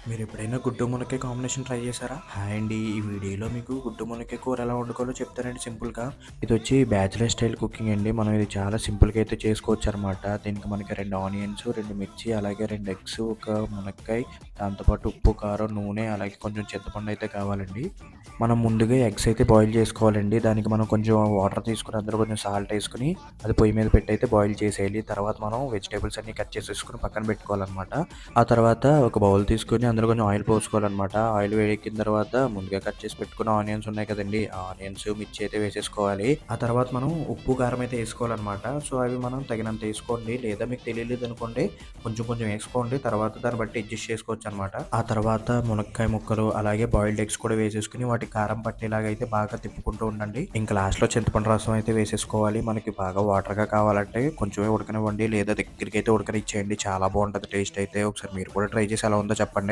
మీరెప్పుడైనా గుడ్డు మునక్కాయ కాంబినేషన్ ట్రై చేశారా? హాయ్ అండి. ఈ వీడియోలో మీకు గుడ్డు మునక్కాయ కూర ఎలా వండుకోవాలో చెప్తానండి సింపుల్‌గా. ఇదొచ్చి బ్యాచిలర్ స్టైల్ కుకింగ్ అండి. మనం ఇది చాలా సింపుల్‌గా అయితే చేసుకోవచ్చనమాట. దీనికి మనకి 2 ఆనియన్స్, 2 మిర్చి, అలాగే 2 ఎగ్స్, ఒక మునక్కాయ, దాంతో పాటు ఉప్పు, కారం, నూనె, అలాగే కొంచెం చింతపండు అయితే కావాలండి. మనం ముందుగా ఎగ్స్ అయితే బాయిల్ చేసుకోవాలండి. దానికి మనం కొంచెం వాటర్ తీసుకొని అందులో కొంచెం సాల్ట్ ఏసుకొని అది పొయ్యి మీద పెట్టి అయితే బాయిల్ చేసేయాలి. తర్వాత మనం వెజిటబుల్స్ అన్నీ కట్ చేసేసుకొని పక్కన పెట్టుకోవాలనమాట. ఆ తర్వాత ఒక బౌల్ తీసుకొని అందులో కొంచెం ఆయిల్ పోసుకోవాలనమాట. ఆయిల్ వేడెక్కిన తర్వాత ముందుగా కట్ చేసి పెట్టుకున్న ఆనియన్స్ ఉన్నాయి కదండీ! ఆ ఆనియన్స్, మిర్చి అయితే వేసేసుకోవాలి. ఆ తర్వాత మనం ఉప్పు, కారం అయితే ఏసుకోవాలనమాట. సో, అవి మనం తగినంత ఏసుకోండి. లేదా మీకు తెలియలేదనుకోండి కొంచెం కొంచెం ఏసుకోండి. తర్వాత దాన్ని బట్టి అడ్జస్ట్ చేసుకోవచ్చనమాట. ఆ తర్వాత మునక్కాయ ముక్కలు, అలాగే బాయిల్డ్ ఎగ్స్ కూడా వేసేసుకొని వాటికి కారం పట్టేలాగా అయితే బాగా తిప్పుకుంటూ ఉండండి. ఇంకా లాస్ట్‌లో చింతపండు రసం అయితే వేసేసుకోవాలి. మనకి బాగా వాటర్‌గా కావాలంటే కొంచెమే ఉడకనివ్వండి. లేదా దగ్గరికైతే ఉడకనిచ్చేయండి. చాలా బావుంటది టేస్ట్ అయితే. ఒకసారి మీరు కూడా ట్రై చేసి ఎలా ఉందో చెప్పండి.